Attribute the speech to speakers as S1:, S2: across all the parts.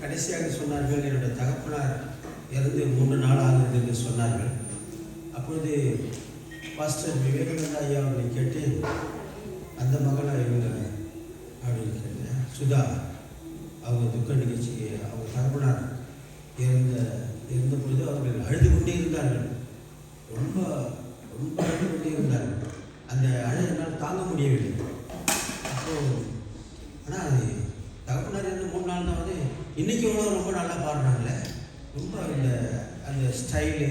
S1: கடைசியாக சொன்னார்கள், என்னுடைய தகப்பனார் இறந்து 3 நாள் ஆகுது என்று சொன்னார்கள். அப்பொழுது பாஸ்டர் விவேகானந்தா ஐயா அவர்களை கேட்டு, அந்த மகளை இவங்க அப்படின்னு கேட்டேன். சுதா அவங்க துக்க நிகழ்ச்சிக்கு அவங்க தகப்பனார் இருந்த பொழுது அவர்கள் அழுது கொண்டே இருந்தார்கள். ரொம்ப ரொம்ப அழுது கொண்டே இருந்தார்கள். அந்த அழுதினால் தாங்க முடியவில்லை. அப்போது ஆனால் அது தகப்பனார் இருந்து 3 நாள் தான் வந்து இன்றைக்கி ரொம்ப நல்லா பாடுறாங்களே. ரொம்ப அந்த ஸ்டைலு,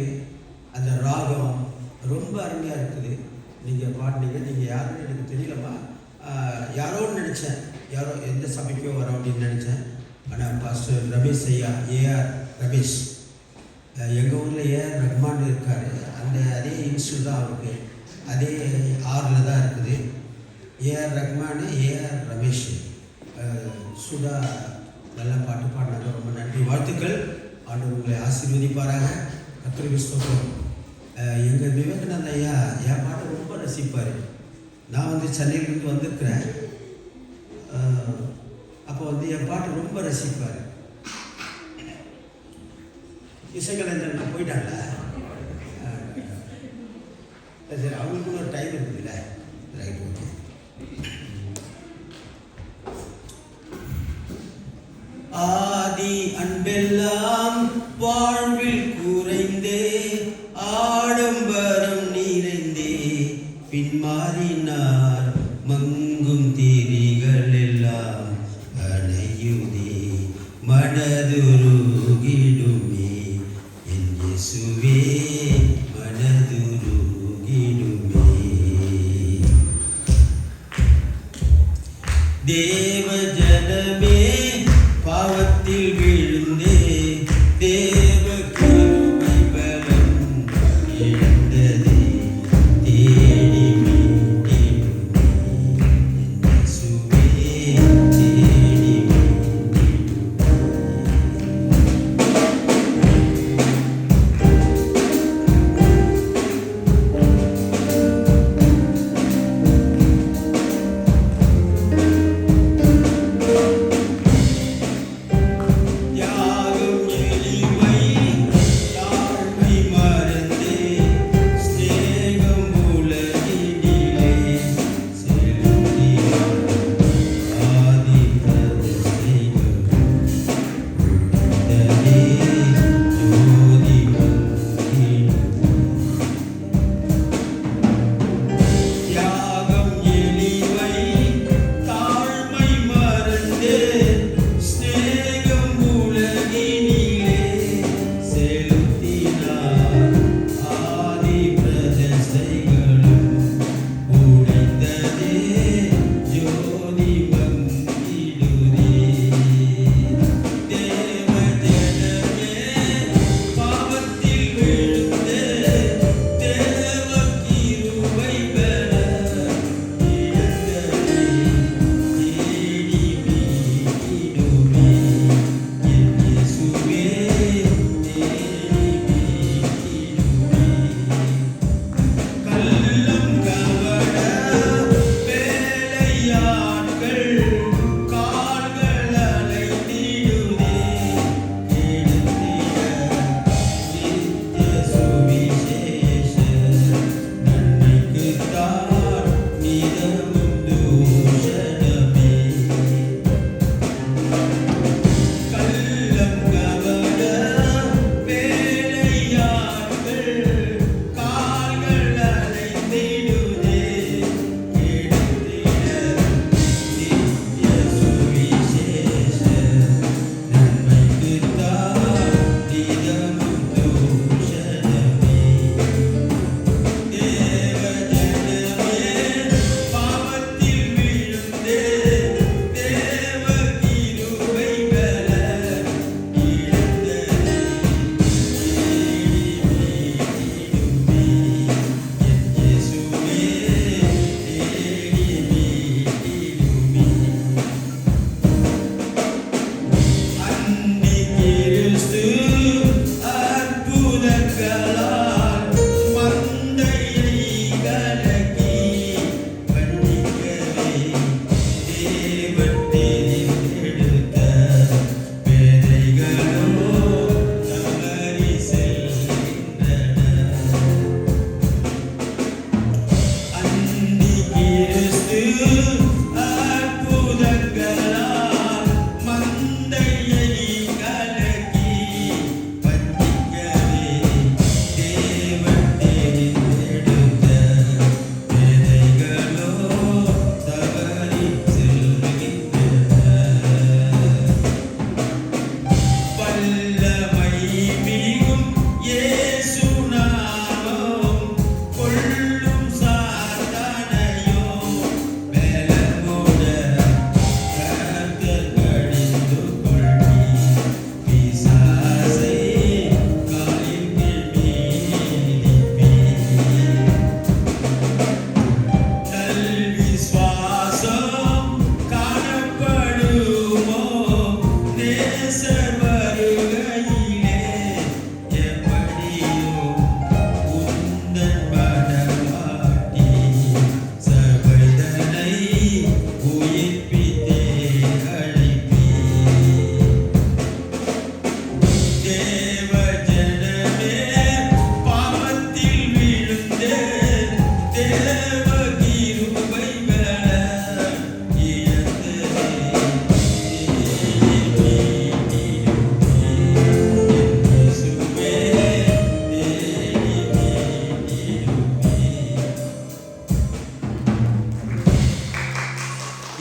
S1: அந்த ராகம் ரொம்ப அருமையாக இருக்குது. நீங்கள் பாடினீங்க. நீங்கள் யாருன்னு எனக்கு தெரியலம்மா. யாரோன்னு நினச்சேன், யாரோ எந்த சபைக்கோ வரோம் அப்படின்னு நினச்சேன். ஆனால் பாஸ்டர் ரமேஷ் ஐயா, ஏஆர் ரமேஷ், எங்கள் ஊரில் ஏஆர் ரஹ்மான் இருக்கார். அதே இன்ஸ்டியூட் தான் அவருக்கு, அதே ஆறில் தான் இருக்குது. AR Rahman, AR Ramesh. சுதா நல்லா பாட்டு பாடினாங்க. ரொம்ப நன்றி, வாழ்த்துக்கள். ஆண்டவர் உங்களை ஆசீர்வதிப்பாராக. கர்த்தருக்கு ஸ்தோத்திரம். எங்கள் விவேகானந்த ஐயா என் பாட்டை ரொம்ப ரசிப்பார். நான் வந்து சென்னையிலேருந்து வந்திருக்கிறேன். அப்போ வந்து என் பாட்டு ரொம்ப ரசிப்பார். இசைக்கலைஞர் போயிட்டாங்களா? சரி, அவங்களுக்கு ஒரு டைம் இருக்குதுல்ல. Right, okay. ஆதி அன்பெல்லாம் வாழ்வில் குறைந்தே, ஆடம்பரம் நிறைந்தே, பின்மாறினார் மங்கும் திரிகள் எல்லாம் அணையுதே, மனதுருகிடுமே என் இயேசுவே, மனதுருகிடுமே. தேவ ஜனமே பாவத்தில் விழுந்தே, தேவ கிருபை பலம் இழந்ததே, தேடி மீட்டிடுமே என் இயேசுவே, தேடி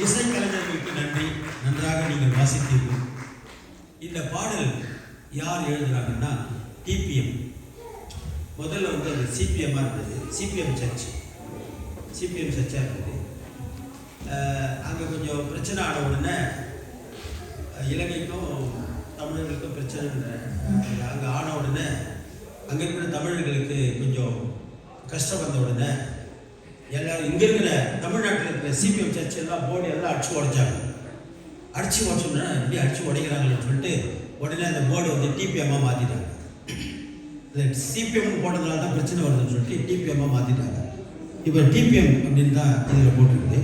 S1: இசைக்கலைஞர்களுக்கு நன்றி. நன்றாக நீங்கள் வாசித்தீர்கள். இந்த பாடல் யார் எழுதுனாங்கன்னா டிபிஎம். முதல்ல வந்து அது சிபிஎம்மாக இருந்தது. சிபிஎம் சர்ச்சாக இருந்தது. அங்கே கொஞ்சம் பிரச்சனை ஆன உடனே இலங்கைக்கும் தமிழர்களுக்கும் பிரச்சனை அங்கே ஆன உடனே அங்கே இருக்கிற தமிழர்களுக்கு கொஞ்சம் கஷ்டம் வந்த உடனே எல்லோரும் இங்கே இருக்கிற தமிழ்நாட்டில் இருக்கிற சிபிஎம் சர்ச் எல்லாம் போர்டு எல்லாம் அடிச்சு உடைச்சாங்க. அடிச்சு உடச்சோம்னா இப்படி அடிச்சு உடைக்கிறாங்கன்னு சொல்லிட்டு உடனே அந்த போர்டு வந்து டிபிஎம்மாக மாற்றிட்டாங்க. இந்த சிபிஎம் போட்டதுனால தான் பிரச்சனை வருதுன்னு சொல்லிட்டு டிபிஎம்மாக மாற்றிட்டாங்க. இப்போ டிபிஎம் அப்படின்னு தான் இதில் போட்டிருக்குது.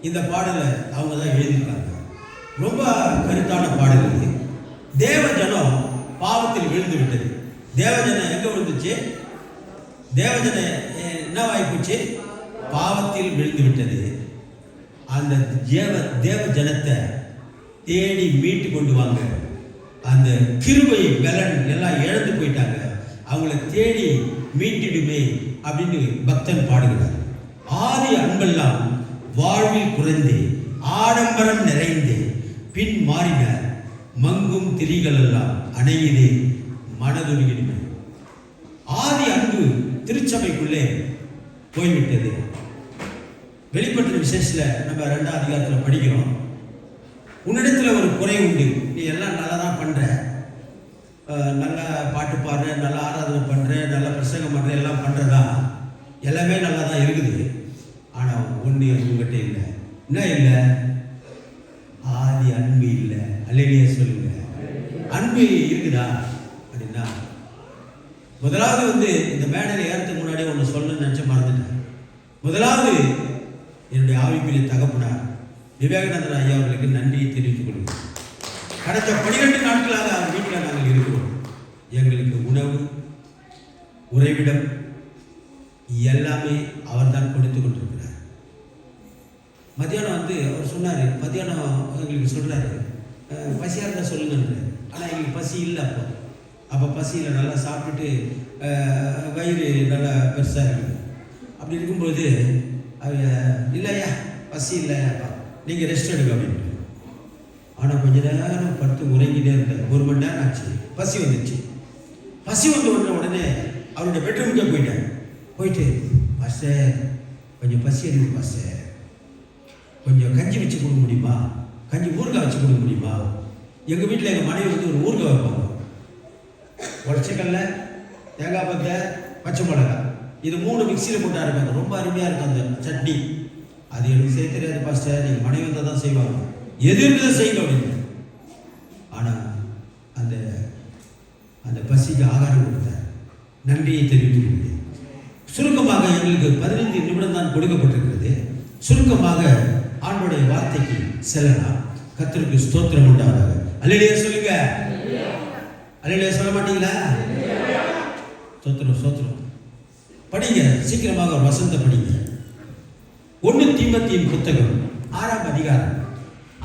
S1: இந்த பாடலை அவங்க தான் எழுதியிருக்காங்க. ரொம்ப கருத்தான பாடல் இது. தேவஜனம் பாவத்தில் விழுந்து விட்டது. தேவஜனம் எங்கே விழுந்துச்சு? தேவஜனம் என்னவாய்ப்போச்சு? பாவத்தில் விழுந்து விட்டது. அந்த தேவ ஜனத்தை தேடி மீட்டு கொண்டு வாங்க. அந்த கிருபை பலன் எல்லாம் இழந்து போயிட்டாங்க. அவங்கள தேடி மீட்டிடுமே அப்படின்னு பக்தன் பாடுகிறார். ஆதி அன்பெல்லாம் வாழ்வில் குறைந்து ஆடம்பரம் நிறைந்து பின் மாறின மங்கும் திரிகள் எல்லாம் அணையுதே மனதுருகிடுமே. ஆதி அன்பு திருச்சபைக்குள்ளே போய்விட்டது. வெளிப்பட்ட விசேஷத்தில் நம்ம 2ஆம் அதிகாரத்தில் படிக்கிறோம். உன்னிடத்தில் ஒரு குறை உண்டு. நீ எல்லாம் நல்லா தான் பண்ணுற, நல்லா பாட்டு பாடுற, நல்லா ஆராதனை பண்ணுற, நல்லா பிரசங்கம் பண்ணுற, எல்லாம் பண்ணுறதா எல்லாமே நல்லா தான் இருக்குது. ஆனால் ஒன்று உங்ககிட்ட இல்லை. என்ன இல்லை? ஆதி அன்பு இல்லை. அல்லேலூயா சொல்லுங்க. அன்பு இருக்குதா அப்படின்னா, முதலாவது வந்து இந்த மேடையில் ஏறதுக்கு முன்னாடியே ஒன்று சொல்லணும்னு நினச்ச மறந்துட்டேன். முதலாவது என்னுடைய ஆவிக்குரிய தகப்பனார் விவேகானந்தர் ஐயா அவர்களுக்கு நன்றியை தெரிவித்துக் கொள்கிறேன். கடந்த 12 நாட்களாக அவர் வீட்டில் நாங்கள் இருக்கிறோம். எங்களுக்கு உணவு, உறைவிடம் எல்லாமே அவர் தான் கொடுத்து கொண்டிருக்கிறார். மத்தியானம் வந்து அவர் சொன்னார், மத்தியானம் எங்களுக்கு சொல்கிறாரு, பசியாக இருந்தால் சொல்லுங்கன்ற. ஆனால் எங்களுக்கு பசி இல்லை. அப்போ பசியில் நல்லா சாப்பிட்டுட்டு வயிறு நல்லா பெருசாக இருக்குது. அப்படி இருக்கும்போது இல்லையா பசி இல்லையாப்பா, நீங்கள் ரெஸ்ட் எடுங்க அப்படின்ட்டு. ஆனால் கொஞ்ச நேரம் படுத்து உறங்கிட்டே இருந்தேன். 1 மணி நேரம் ஆச்சு. பசி வந்துச்சு. பசி வந்த உடனே அவருடைய பெட்ரூமுக்கே போயிட்டு பாஸ்டர் கொஞ்சம் பசி எடுங்க பாஸ்டர், கொஞ்சம் கஞ்சி வச்சு கொடுக்க முடியுமா, கஞ்சி ஊறுகாய் வச்சு கொடுக்க முடியுமா? எங்கள் வீட்டில் எங்கள் மனைவி வந்து ஒரு ஊறுகாய் வைப்பாங்க. உடச்சக்கல்ல, தேங்காய் பத்தை, பச்சை மிளகாய், இது 3 மிக்சியில் போட்டு அரைப்பாங்க. ரொம்ப அருமையாக இருக்கும் அந்த சட்னி. அது எனக்கு செய்ய தெரியாது பாஸ்டர், நீங்கள் மனைவி வந்தால் தான் செய்வாங்க. எது இருக்குதோ செய்யுங்க அப்படின்னு. ஆனால் அந்த அந்த பசிக்கு ஆகாரம் கொடுத்தார். நன்றியை தெரிவித்துக் கொள்கிறேன். சுருக்கமாக எங்களுக்கு 15 நிமிடம் தான் கொடுக்கப்பட்டிருக்கிறது. சுருக்கமாக ஆண்டோடைய வார்த்தைக்கு செல்லலாம். கர்த்தருக்கு ஸ்தோத்திரம் உண்டாவதாக. அல்லேலூயா சொல்லுங்க. அல்லேலூயா சொல்ல மாட்டீங்களா? ஸ்தோத்திரம். படிங்க, சீக்கிரமாக ஒரு வசனத்தை படிங்க. 1 தீமோத்தேயுவின் புத்தகம் 6ஆம் அதிகாரம்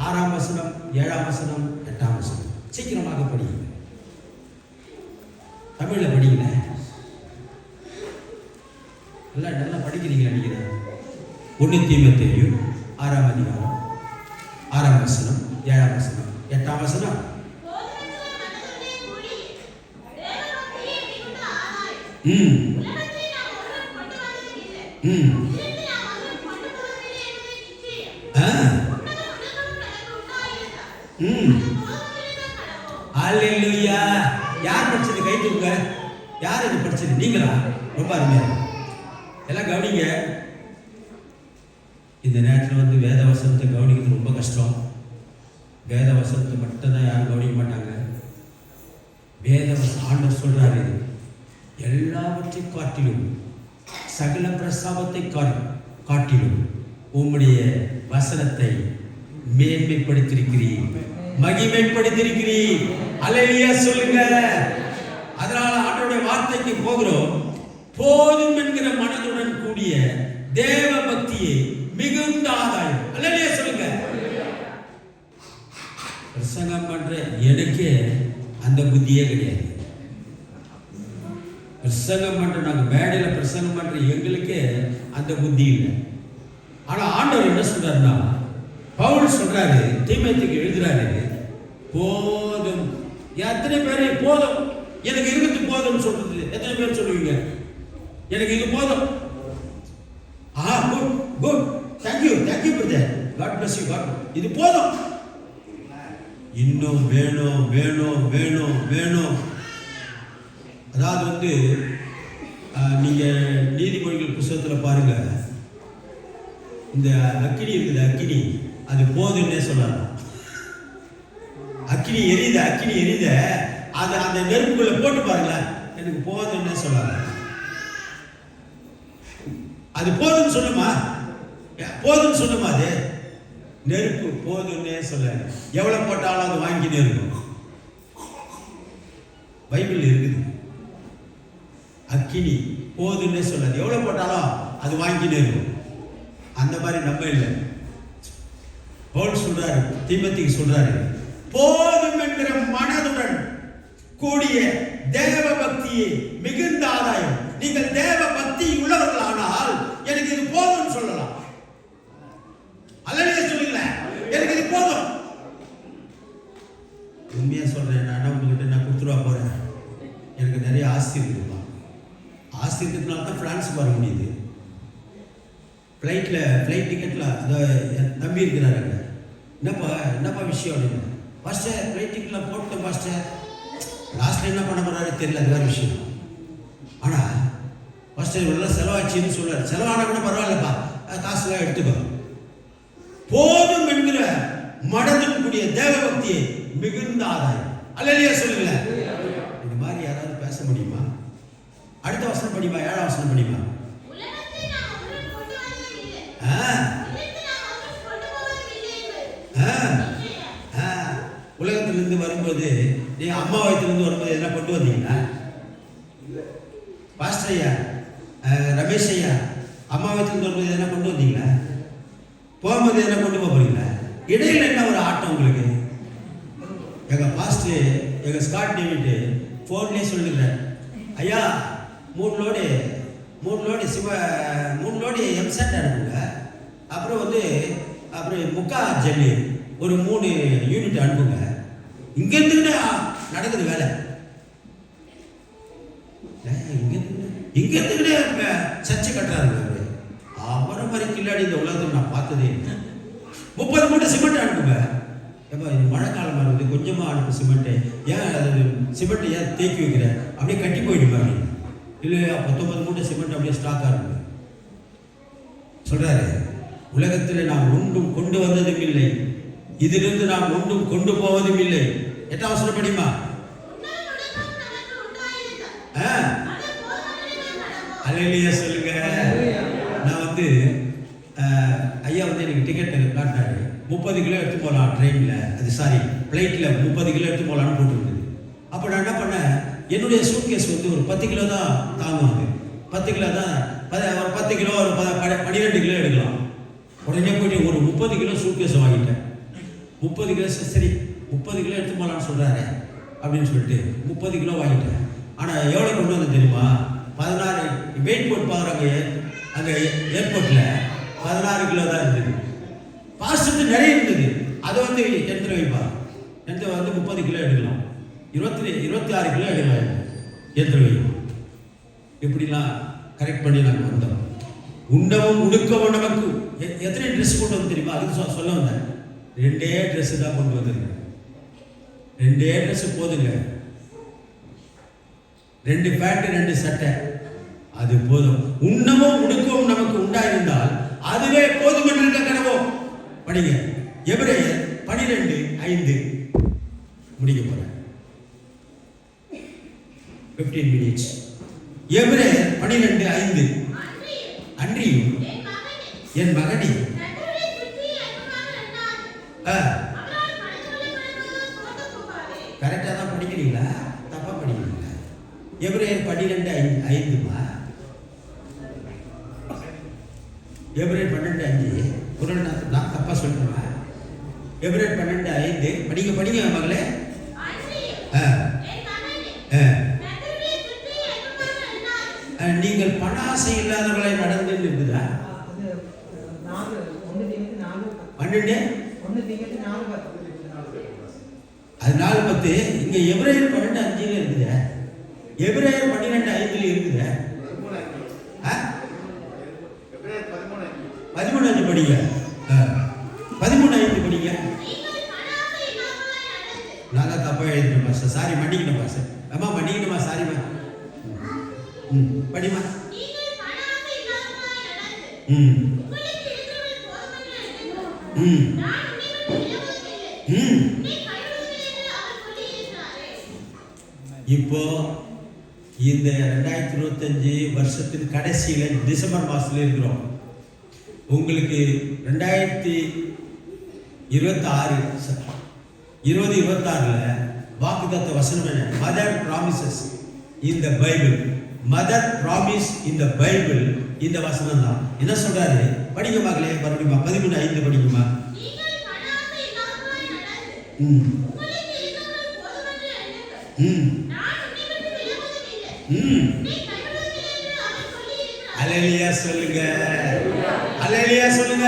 S1: 6ஆம் வசனம், 7ஆம் வசனம், 8ஆம் வசனம். சீக்கிரமாக படிங்க. தமிழ்ல படிங்க. நல்லா படிக்கிறீங்களா நீங்க? 1 தீமோத்தேயு 6ஆம் அதிகாரம் 6ஆம் வசனம், 7ஆம் வசனம், 8ஆம் வசனம். அல்லேலூயா. யார் படிச்சது? கை தூக்குங்க. யார் இது படிச்சது? நீங்களா? ரொம்ப அருமையா. எல்லாம் கவனிங்க. இந்த நேரத்தில் வந்து வேத வசனத்தை கவனிக்கிறது ரொம்ப கஷ்டம். வேத வசனத்தை மட்டும்தான் யாரும் கவனிக்க மாட்டாங்க. வேத ஆண்டவர் சொல்றாரு, எல்லாவற்றை காட்டிலும், சகல பிரஸ்தாபத்தை காட்டிலும் உம்முடைய வசனத்தை மேன்மைப்படுத்திருக்கிறீர், மகிமைப்படுத்திருக்கிறீர். அல்லேலூயா சொல்லுங்க. அதனால ஆண்டவருடைய வார்த்தைக்கு போகிறோம். போதும் என்கிற மனதுடன் கூடிய தேவ பக்தியை மிகுந்த ஆதாயம். அல்லேலூயா சொல்லுங்க. பிரசங்கம் பண்ற எனக்கே அந்த புத்தியே கிடையாது. பிரசங்கம் பண்ற நாங்கள் மேடையில் பிரசங்கம் பண்ற எங்களுக்கே அந்த புத்தி இல்லை. ஆனா ஆண்டவர் என்ன சொல்றாருன்னா, பவுல் சொல்றாரு, தீமோத்தேயுக்கு எழுதுறாரு, போதும். எத்தனை பேர் போதும், எனக்கு இருக்குது போதும்னு சொல்றது எத்தனை பேர் சொல்லுவீங்க? எனக்கு இது போதும். Good good, thank you brother, God bless you, God, இது போதும். இன்னும் வேணும் வேணும் வேணும் வேணும். அதாவது நீங்க நீதிமொழிகள் புத்தகத்தில் பாருங்க, இந்த அக்கினி இருக்குது, அக்கினி அது போதுன்னே சொல்லலாம். அக்கினி எரியுத அதை அந்த நெருப்புக்குள்ள போட்டு பாருங்களேன், எனக்கு போதுன்னே சொல்லலாம். அது போதுன்னு சொல்லுமா? போதுன்னு சொல்லுமா? அது நெருப்பு போதுன்னே சொல்ல, எவ்வளவு போட்டாலும் அது வாங்கினே இருக்கும். பைபிள் இருக்குது, அக்கினி போதுன்னே சொல்லாது, எவ்வளவு போட்டாலும் அது வாங்கினே இருக்கும். அந்த மாதிரி நம்ம இல்லை. பவுல் சொல்றாரு, தீமோத்தேயுக்கு சொல்றாரு, போதும் என்கிற மனதுடன் கூடிய தேவ பக்தியே மிகுந்த ஆதாயம். நீங்கள் தேவ பக்தி உள்ளவர்களானால் எனக்கு இது போதும் சொல்லலாம். அல்லேலூயா சொல்லுங்க, எனக்கு இது போதும். உண்மையா சொல்றேன், நான் உங்ககிட்ட நான் கொடுத்துருவா போறேன். எனக்கு நிறைய ஆஸ்தி இருக்குமா, ஆஸ்தி இருக்கிறதுனால தான் பிரான்ஸ் வர முடியுது. ஃப்ளைட் டிக்கெட்ல தம்பி இருக்கிறாரு, என்னப்பா விஷயம் அப்படின்னு. பாஸ்டர் ஃப்ளைட் டிக்கெட்ல போட்டோம் பாஸ்டர், லாஸ்ட்ல என்ன பண்ண போறாரு தெரியல, அது வேற விஷயம். ஆனா பாஸ்டர் இவ்வளோ செலவாச்சுன்னு சொல்றாரு. செலவானா கூட பரவாயில்லப்பா, காசுலாம் எடுத்துக்கோ. போதும் என்கிற மனதுடன் கூடிய தேவ பக்தியை மிகுந்த ஆதாயம். அல்லேலூயா சொல்லுங்க. இந்த மாதிரி யாராவது பேச முடியுமா? அடுத்த வசனம் படிமா, 7ஆம் வசனம் படிமா. உலகத்திலிருந்து வரும்போது, நீ அம்மா வயிற்றிலிருந்து வரும்போது என்ன கொண்டு வந்தீங்கன்னா? பாஸ்டர் ஐயா, ரமேஷ் ஐயா, அம்மா வயிற்றிலிருந்து வரும்போது என்ன கொண்டு வந்தீங்களா? போகும்போது என்ன கொண்டு போறீங்களா? இடையில என்ன ஒரு ஆட்டம் உங்களுக்கு? எங்க பாஸ்டர், எங்க ஸ்காட் டேவிட் போன்லேயே சொல்லுகிறார், ஐயா 3 லோடு எம்செட் அனுப்புங்க, அப்புறம் முக்கா ஜல்லி ஒரு 3 யூனிட் அனுப்புங்க. இங்க இருந்து நடக்குது வேலை, இங்க இருந்து சர்ச்சை கட்டுறாரு. அவரை மாதிரி கில்லாடி இந்த உலகத்தில் நான் பார்த்ததே. 30 மூட்டை சிமெண்ட் அனுப்புங்க. ஏப்பா இது மழை காலமாக இருக்குது, கொஞ்சமாக அனுப்பு சிமெண்ட்டு. ஏன் அது சிமெண்ட்டை ஏன் தேக்கி வைக்கிற, அப்படியே கட்டி போயிடுமா அப்படின்னு. இல்லையா 19 மூட்டை சிமெண்ட் அப்படியே ஸ்டாக்காக இருக்குது சொல்கிறாரு. உலகத்தில் நாம் ஒன்றும் கொண்டு வந்ததும் இல்லை, இதிலிருந்து நாம் ஒன்றும் கொண்டு போவதும் இல்லை. 8ஆம் வசனம் படிமா. அல்லேலூயா சொல்லுங்க. நான் ஐயா எனக்கு டிக்கெட் காட்டினாரு, 30 கிலோ எடுத்து போகலாம் ட்ரெயினில், ஃப்ளைட்டில் 30 கிலோ எடுத்து போகலான்னு போட்டுருக்குது. அப்போ நான் என்ன பண்ணேன், என்னுடைய சூட்கேஸ் ஒரு 10 கிலோ தான் தாங்கும். அது 10 கிலோ தான், ஒரு 10 கிலோ ஒரு 12 கிலோ எடுக்கலாம். உடனே போயிட்டு ஒரு 30 கிலோ சூட்கேஸை வாங்கிட்டேன். 30 கிலோ சரி 30 கிலோ எடுத்து போகலான்னு சொல்கிறாரு அப்படின்னு சொல்லிட்டு 30 கிலோ வாங்கிட்டேன். ஆனால் எவ்வளோ கொண்டு வந்து தெரியுமா? 16 வெயிட் போட்டு பார்க்குறாங்க அங்கே ஏர்போர்ட்டில், 16 கிலோ தான் இருந்தது. பாஸ்டர் நிறைய இருந்தது, அதை எடுத்துகிட்டு வைப்பா, எடுத்து 30 கிலோ எடுக்கலாம், 26 கிலோ எடுக்கலாம், எடுத்துகிட்டு வை. இப்படிலாம் கரெக்ட் பண்ணி நாங்கள் வந்தோம். உண்டவும் உடுக்கவும் நமக்கு எத்தனை ட்ரெஸ் கொண்டு வந்து தெரியுமா? அதுக்கு சொல்ல வந்தேன். 2 ட்ரெஸ்ஸு தான் கொண்டு வந்திருக்கேன். 2 ட்ரெஸ்ஸு போதுங்க. 2 பேண்ட் 2 சட்டை, அது போதும். உண்ணவும் உடுக்கவும் நமக்கு உண்டாயிருந்தால் அதுவே போதும் என்று இருக்க கடவோம். படிங்க எபிரேயர் 12:5 முடிக்க போறேன். 15 minutes. எபிரேயர் 12:5. அன்றியும் என் மகனே, கரெக்டா தான் படிக்கிறீங்களா, தப்பா படிக்கிறீங்களா? எபிரேயர் 12:5மா, எபிரேயர் 12:5. ஒரு நான் தப்பா சொல்றேன். எபிரேயர் 12:5 படிங்க மகளே. நீங்கள் பணாசை இல்லாதவர்களை நடந்து இருக்குதா? 12 அது 4:10. இங்க எபிரேயர் 12:5 இருக்குது. எபிரேயர் 12:5 இருக்குது. 13:5 படிங்க. 13:5 படிங்க. நாங்க தப்பா எழுதிட்டோம் மாஸ்டர். சாரி, மன்னிக்கணும் மாஸ்டர். அம்மா மன்னிக்கணுமா, சாரிமா. படிமா. இப்போ இந்த 2025 வருஷத்தின் கடைசியில டிசம்பர் மாசத்துல இருக்கிறோம். உங்களுக்கு 2026 வாக்குத்தத்த வசனம் என்ன? மதர் ப்ராமிசஸ் இன் தி பைபிள். மதர் ப்ராமிஸ் இன் தி பைபிள் இந்த வசனம் தான். என்ன சொல்றாரு? படிங்க மகளே, மறுபடியும் 13:5 படிக்குமா. அல்லேலூயா சொல்லுங்க, அல்லேலூயா சொல்லுங்க.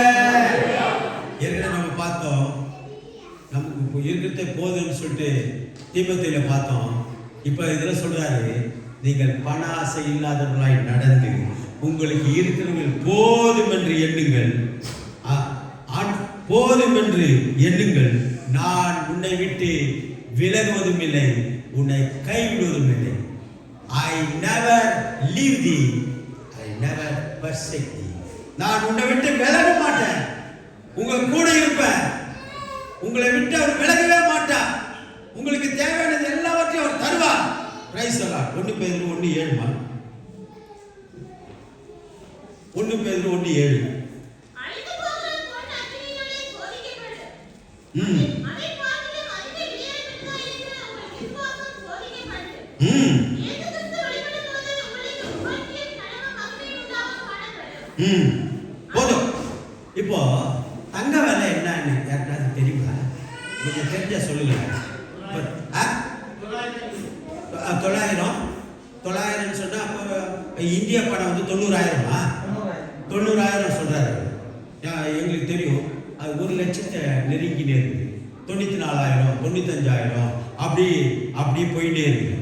S1: ஏற்கனவே நம்ம பார்த்தோம், நமக்கு இருக்கிறதே போதும்னு சொல்லிட்டு தீமோத்தேயுல பார்த்தோம். இப்போ இதில் சொல்றாரு, நீங்கள் பண ஆசை இல்லாதவர்களாய் நடந்து உங்களுக்கு இருக்கிறவர்கள் போதும் என்று எண்ணுங்கள், போதும் என்று எண்ணுங்கள். நான் உன்னை விட்டு விலகுவதும் இல்லை, உன்னை கைவிடுவதும் இல்லை. I never leave thee, I never forsake thee. நான் உன்னை விட்டு விலக மாட்டேன், உங்க கூட இருப்பேன். உங்களை விட்டு அவர் விலகவே மாட்டார். உங்களுக்கு தேவையானது எல்லாவற்றையும் அவர் தருவார். Praise the Lord. 1 பேதுரு 1:7 1 பேதுரு 1:7. போதும். இப்போ தங்க விலை என்னன்னு யாருக்காவது தெரியுமா? கொஞ்சம் தெரிஞ்சா சொல்லுங்க. 900 சொன்னா அப்போ இந்திய பணம் வந்து 90,000 90,000 சொல்றாரு. எங்களுக்கு தெரியும் அது 1,00,000 நெருங்கினே இருக்கு. 94,000 95,000 அப்படி போயிட்டே இருக்கு.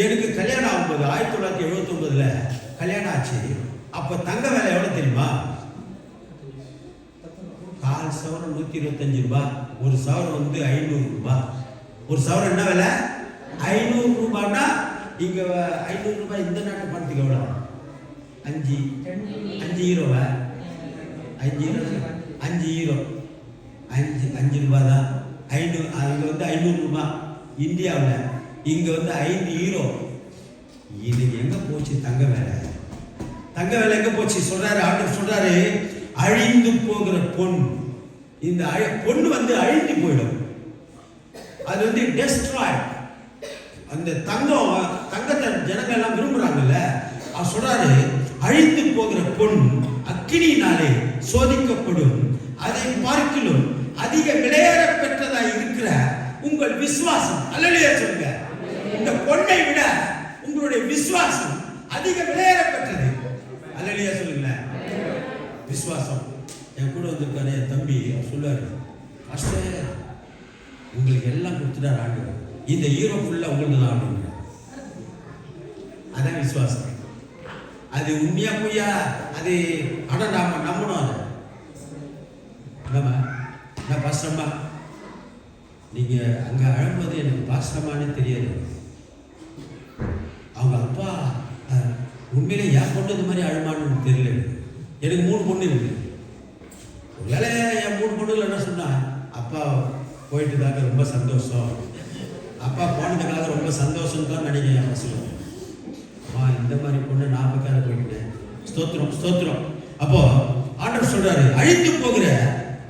S1: எனக்கு கல்யாணம் ஆகும்போது 1979 கல்யாணம் ஆச்சு. அப்போ தங்க விலை எவ்வளோ தெரியுமா? 1/4 சவரன் 125 ரூபாய், 1 சவரன் வந்து 500 ரூபாய். 1 சவரன் என்ன விலை? 500 ரூபாய்னா இங்க 500 ரூபாய் இந்த நாட்டு பணத்துக்கு எவ்வளோ? 5 ஈரோவா? 5 ஈரோ 5 ரூபாய் தான். 500 அங்கே வந்து 500 ரூபாய் இந்தியாவில். இங்கே வந்து 5 ஈரோ. இது எங்கே போச்சு தங்க விலை? தங்க விலை எங்கே போச்சு? சொல்றாரு, ஆண்டவர் சொல்றாரு, அழிந்து போகிற பொன். இந்த பொண்ணு வந்து அழிந்து போயிடும். அது வந்து டெஸ்ட்ராய். அந்த தங்கத்தை ஜனங்கள் எல்லாம் விரும்புறாங்கல்ல. அவர் சொல்றாரு, அழிந்து போகிற பொன் அக்கினியினாலே சோதிக்கப்படும். அதை பார்க்கிலும் அதிக விலையேற பெற்றதா இருக்கிற உங்கள் விசுவாசம். அல்லேலூயா சொல்லுங்க. இந்த பொன்னை விட உங்களுடைய விசுவாசம் அதிக விலையேற பெற்றது. அல்லேலூயா சொல்லுங்க. விசுவாசம். என் கூட வந்திருக்காரு என் தம்பி, சொல்லுவாரு, பாஸ்டர் உங்களுக்கு எல்லாம் கொடுத்துட்டார் ஆண்டவர், இந்த ஈரோ ஃபுல்லா உங்களுக்கு தான் ஆண்டவர். அதான் விசுவாசம். அது உண்மையா பொய்யா அது ஆனா நாம நம்பணும். அதை நான் பாஸ்டர்மா, நீங்க அங்க அழும்போது எனக்கு பாஸ்டர்மானே தெரியாது. அவங்க அப்பா உண்மையிலே ஏன் பொண்ணு இந்த மாதிரி அழுமான்னு தெரியல. எனக்கு 3 பொண்ணு இருக்கு. ஒருவேளை என் 3 பொண்ணுகள் என்ன சொன்னா, அப்பா போயிட்டுதாங்க ரொம்ப சந்தோஷம், அப்பா போனதுக்காக ரொம்ப சந்தோஷம் தான் நினைக்கிறேன். அப்பா சொல்லுவேன், அம்மா இந்த மாதிரி பொண்ணு நான் பக்கார போயிட்டேன். ஸ்தோத்திரம் ஸ்தோத்திரம். அப்போ ஆண்டவர் சொல்றாரு, அழிந்து போகிற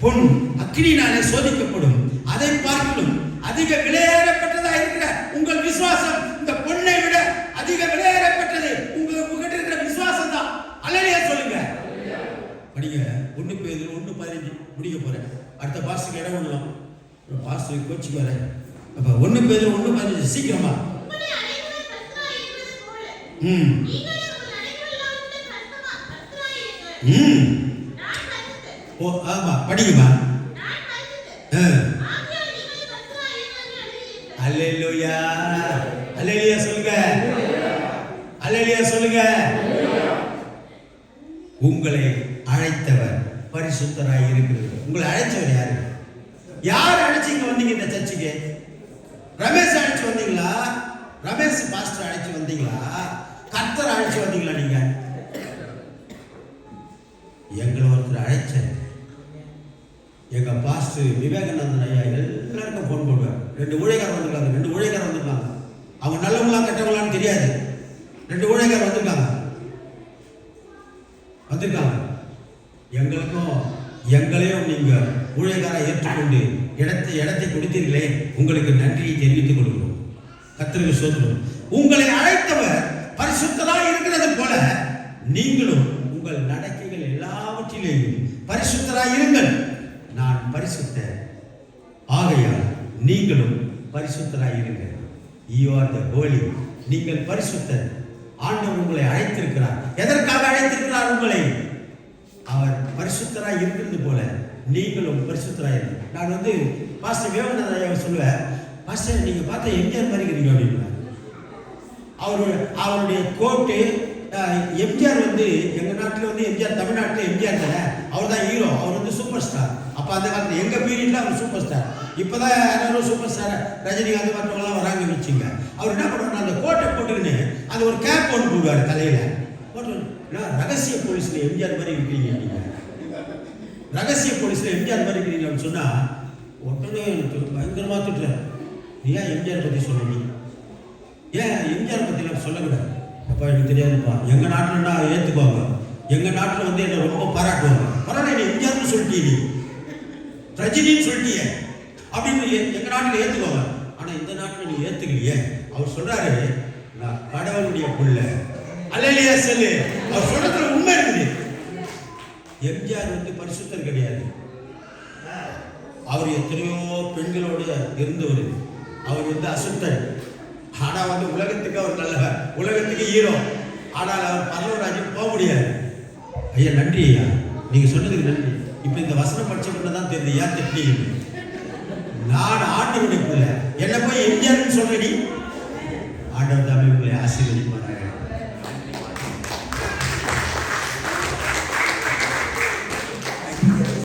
S1: பொன் அக்கினியினாலே சோதிக்கப்படும். அதை பார்க்கலும் அதிக விலையேறப்பட்டதா இருக்கிற உங்கள் விசுவாசம் இந்த பொன்னை விட அதிக விலையேறப்பட்டது உங்ககிட்ட இருக்கிற விசுவாசம் தான். அல்லேலூயா சொல்லுங்க. படிங்க. 1 பேதுரு 1:15 முடிக்க போறேன். அடுத்த பாஸ்டருக்கு இடம் விடலாம். பாஸ்டர் கோச்சுக்கு வரேன். அப்ப 1 பேதுரு 1:15 சீக்கிரமா. ஓ ஆமா படிங்கம்மா. அல்லேலூயா, அல்லேலூயா சொல்லுங்க, அல்லேலூயா சொல்லுங்க. உங்களை அழைத்தவர் பரிசுத்தராய் இருக்கிறது. உங்களை அழைச்சவர் யாரு? யார் அழைச்சிங்க வந்தீங்க இந்த சர்ச்சுக்கு? ரமேஷ் அழைச்சு வந்தீங்களா? ரமேஷ் பாஸ்டர் அழைச்சு வந்தீங்களா? கர்த்தர் அழைச்சு வந்தீங்களா? நீங்க எங்களை ஒருத்தர் அழைச்ச எங்க பாஸ்டர் விவேகானந்தன் ஐயா எல்லாருக்கும் போன் போடுவார். 2 ஊழியக்காரர் வந்திருக்காங்க, 2 ஊழியக்காரர் வந்திருக்காங்க. அவங்க நல்லவங்களா கெட்டவங்களான்னு தெரியாது. 2 ஊழியக்காரர் வந்திருக்காங்க. எங்களையும் நீங்க ஊழியக்காரை ஏற்றுக்கொண்டு இடத்தை கொடுத்தீர்களே, உங்களுக்கு நன்றியை தெரிவித்துக் கொள்கிறோம். கர்த்தருக்கு ஸ்தோத்திரம். உங்களை அழைத்தவர் பரிசுத்தராய் இருக்கிறது போல நீங்களும் உங்கள் நடக்கைகள் எல்லாவற்றிலேயும் பரிசுத்தராய் இருங்கள். நான் பரிசுத்தர், ஆகையால் நீங்களும் பரிசுத்தராய் இருங்கள். You are the holy. நீங்கள் பரிசுத்தர். ஆண்டவர் உங்களை அழைத்திருக்கிறார். எதற்காக அழைத்திருக்கிறார் உங்களை? அவர் பரிசுத்தராய் இருக்கிறது போல நீங்களும் பரிசுத்தராய் இருங்கள். நான் பாஸ்டர் விவேகானந்தன் ஐயா சொல்லுவேன், பாஸ்டர் நீங்க பார்த்தா எம்ஜிஆர் மாதிரி இருக்கிறீங்க அப்படின்னு. அவருடைய கோட்டு எம்ஜிஆர் எங்க நாட்டில் எம்ஜிஆர் தமிழ்நாட்டில் எம்ஜிஆர் தானே, அவர் தான் ஹீரோ, அவர் சூப்பர் ஸ்டார். அப்போ அந்த காலத்தில் எங்க பீரியட்ல அவர் சூப்பர் ஸ்டார். இப்போதான் யாரும் சூப்பர் ஸ்டார் ரஜினிகாந்த் மற்றவங்களாம் வராங்க வச்சுங்க. அவர் என்ன பண்ணுவார், அந்த கோட்டை போட்டுக்கின்னு அந்த ஒரு கேப் ஒன்று போடுவார் தலையில போட்டு. ரகசிய போலீஸ்ல எம்ஜிஆர் மாதிரி இருக்கிறீங்க நீங்க, ரகசிய போலீஸ்ல எம்ஜிஆர் மாதிரி இருக்கிறீங்கன்னு சொன்னா உடனே எனக்கு பயங்கரமா திட்டுறாரு. நீ ஏன் எம்ஜிஆர் பத்தி சொல்லுங்க, ஏன் எம்ஜிஆர் பத்தி நான் சொல்லக்கூடாது? அப்பா எனக்கு தெரியாதுப்பா, எங்க நாட்டுல ஏத்துக்குவாங்க, எங்க நாட்டுல என்ன ரொம்ப பாராட்டுவாங்க. பரவாயில்ல, நீ எம்ஜிஆர்னு சொல்லிட்டீங்க, ரஜினின்னு சொல்லிட்டிய அப்படின்னு எங்க நாட்டுல ஏத்துக்குவாங்க. ஆனா இந்த நாட்டுல நீ ஏத்துக்கலையே. அவர் சொல்றாரு, நான் கடவுளுடைய புள்ள. அல்லேலூயா சொல்லு. அவர் சொல்றதுல உண்மை இருக்குது. எம்ஜிஆர் பரிசுத்தர் கிடையாது. அவர் எத்தனையோ பெண்களோட இருந்தவர். அவர் அசுத்தர். ஆனா உலகத்துக்கு அவர் நல்லவர், உலகத்துக்கு ஹீரோ. ஆனால் அவர் பரலோகராஜ்யம் போக முடியாது. ஐயா நன்றி ஐயா, நீங்க சொன்னதுக்கு நன்றி. இப்ப இந்த வசனம் படிச்ச தான் தெரியுது ஏன் திட்டீங்க. நான் ஆண்டவருடைய